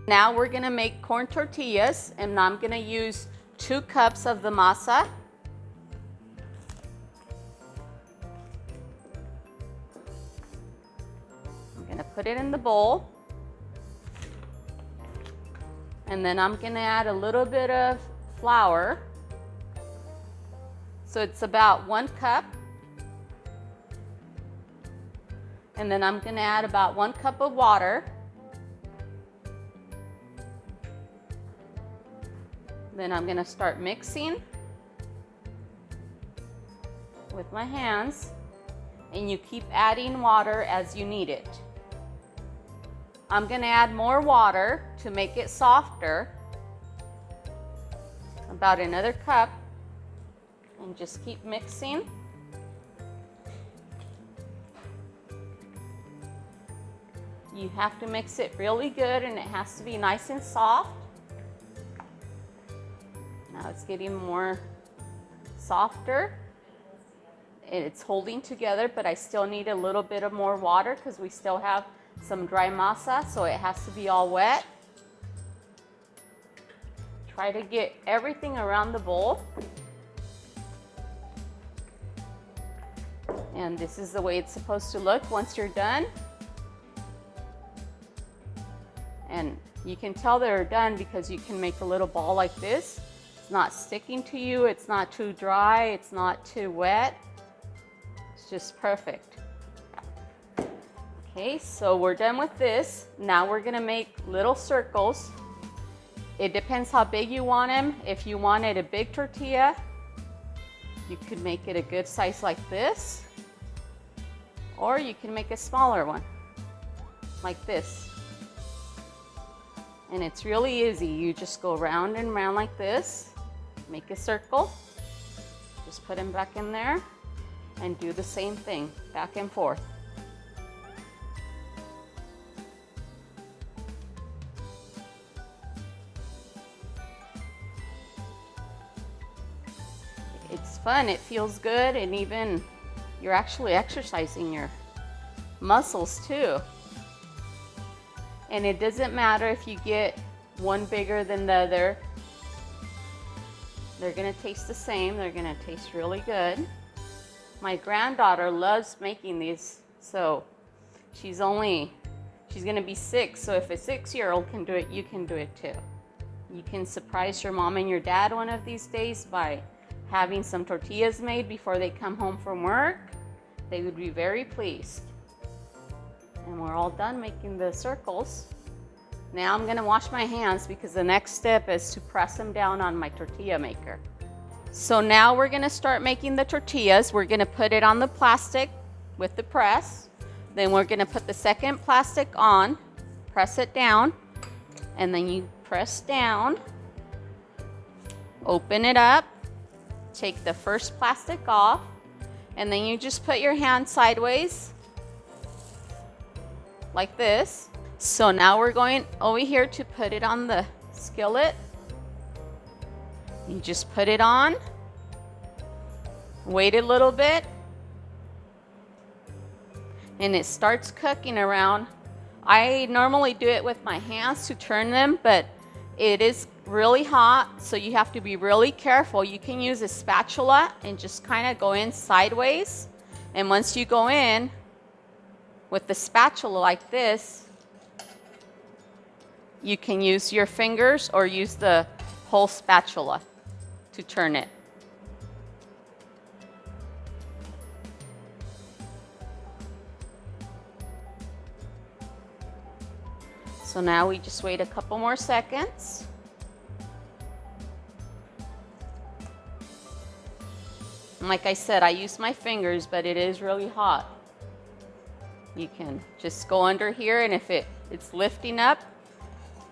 Now we're gonna make corn tortillas, and I'm gonna use 2 cups of the masa. I'm gonna put it in the bowl. And then I'm gonna add a little bit of flour. So it's about 1 cup. And then I'm gonna add about 1 cup of water. Then I'm gonna start mixing with my hands, and you keep adding water as you need it. I'm gonna add more water to make it softer, about another cup, and just keep mixing. You have to mix it really good, and it has to be nice and soft. Now it's getting more softer. It's holding together, but I still need a little bit of more water because we still have some dry masa, so it has to be all wet. Try to get everything around the bowl. And this is the way it's supposed to look once you're done. And you can tell they're done because you can make a little ball like this. It's not sticking to you, it's not too dry, it's not too wet. It's just perfect. Okay, so we're done with this. Now we're gonna make little circles. It depends how big you want them. If you wanted a big tortilla, you could make it a good size like this. Or you can make a smaller one, like this. And it's really easy. You just go round and round like this, make a circle, just put them back in there, and do the same thing, back and forth. It's fun, it feels good, and even you're actually exercising your muscles too. And it doesn't matter if you get one bigger than the other. They're gonna taste the same. They're gonna taste really good. My granddaughter loves making these, so she's gonna be 6, so if a 6-year-old can do it, you can do it too. You can surprise your mom and your dad one of these days by having some tortillas made before they come home from work. They would be very pleased. And we're all done making the circles. Now I'm gonna wash my hands because the next step is to press them down on my tortilla maker. So now we're gonna start making the tortillas. We're gonna put it on the plastic with the press. Then we're gonna put the second plastic on, press it down, and then you press down, open it up, take the first plastic off, and then you just put your hand sideways like this. So now we're going over here to put it on the skillet. You just put it on, wait a little bit, and it starts cooking around. I normally do it with my hands to turn them, but it is really hot, so you have to be really careful. You can use a spatula and just kind of go in sideways. And once you go in with the spatula like this, you can use your fingers or use the whole spatula to turn it. So now we just wait a couple more seconds. And like I said, I use my fingers, but it is really hot. You can just go under here, and if it's lifting up,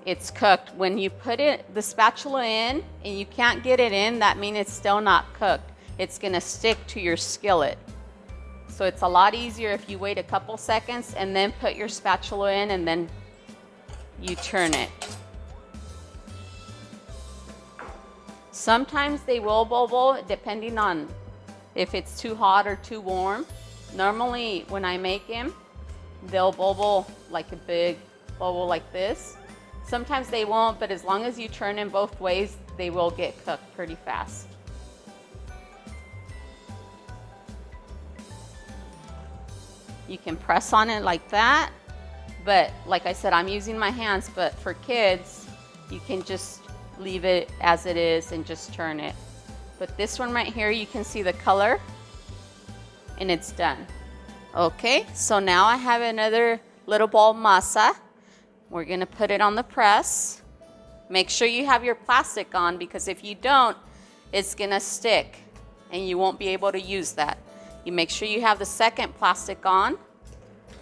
it's cooked. When you put the spatula in and you can't get it in, that means it's still not cooked. It's gonna stick to your skillet. So it's a lot easier if you wait a couple seconds and then put your spatula in and then you turn it. Sometimes they will bubble depending on if it's too hot or too warm. Normally when I make them, they'll bubble like a big bubble like this. Sometimes they won't, but as long as you turn in both ways, they will get cooked pretty fast. You can press on it like that, but like I said, I'm using my hands, but for kids, you can just leave it as it is and just turn it. But this one right here, you can see the color, and it's done. Okay, so now I have another little ball of masa. We're gonna put it on the press. Make sure you have your plastic on, because if you don't, it's gonna stick and you won't be able to use that. You make sure you have the second plastic on,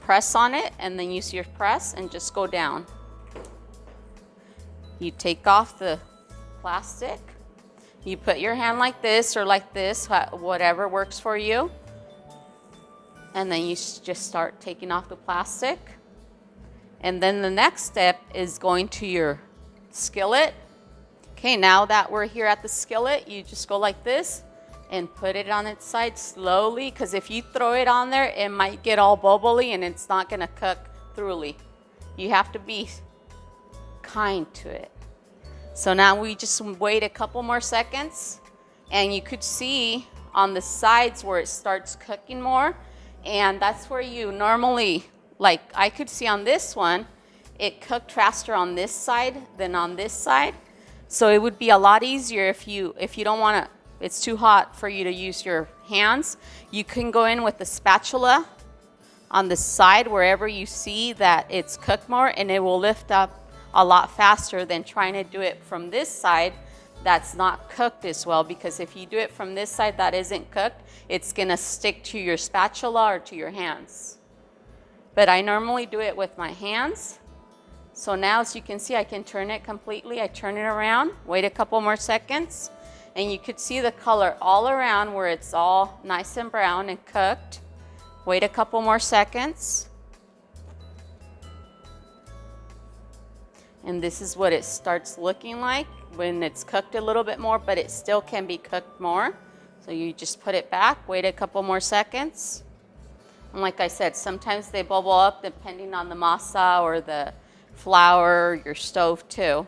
press on it, and then use your press and just go down. You take off the plastic. You put your hand like this or like this, whatever works for you. And then you just start taking off the plastic. And then the next step is going to your skillet. Okay, now that we're here at the skillet, you just go like this and put it on its side slowly, because if you throw it on there, it might get all bubbly and it's not gonna cook thoroughly. You have to be kind to it. So now we just wait a couple more seconds, and you could see on the sides where it starts cooking more, and that's where you normally, like I could see on this one, it cooked faster on this side than on this side. So it would be a lot easier if you don't want to, it's too hot for you to use your hands. You can go in with the spatula on the side wherever you see that it's cooked more, and it will lift up a lot faster than trying to do it from this side that's not cooked as well, because if you do it from this side that isn't cooked, it's gonna stick to your spatula or to your hands. But I normally do it with my hands. So now, as you can see, I can turn it completely. I turn it around, wait a couple more seconds, and you could see the color all around where it's all nice and brown and cooked. Wait a couple more seconds. And this is what it starts looking like when it's cooked a little bit more, but it still can be cooked more. So you just put it back, wait a couple more seconds. And like I said, sometimes they bubble up depending on the masa or the flour, your stove too.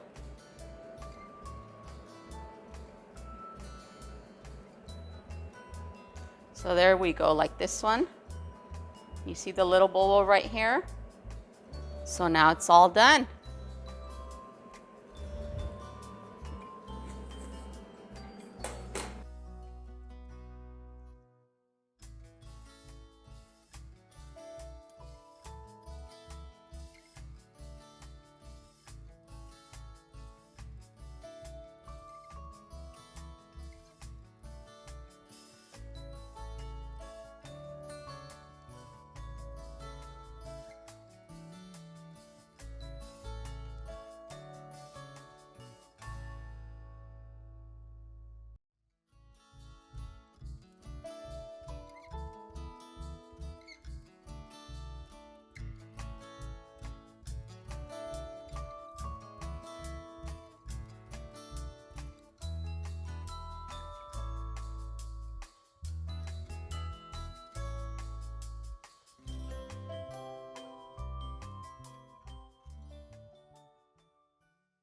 So there we go, like this one. You see the little bubble right here? So now it's all done.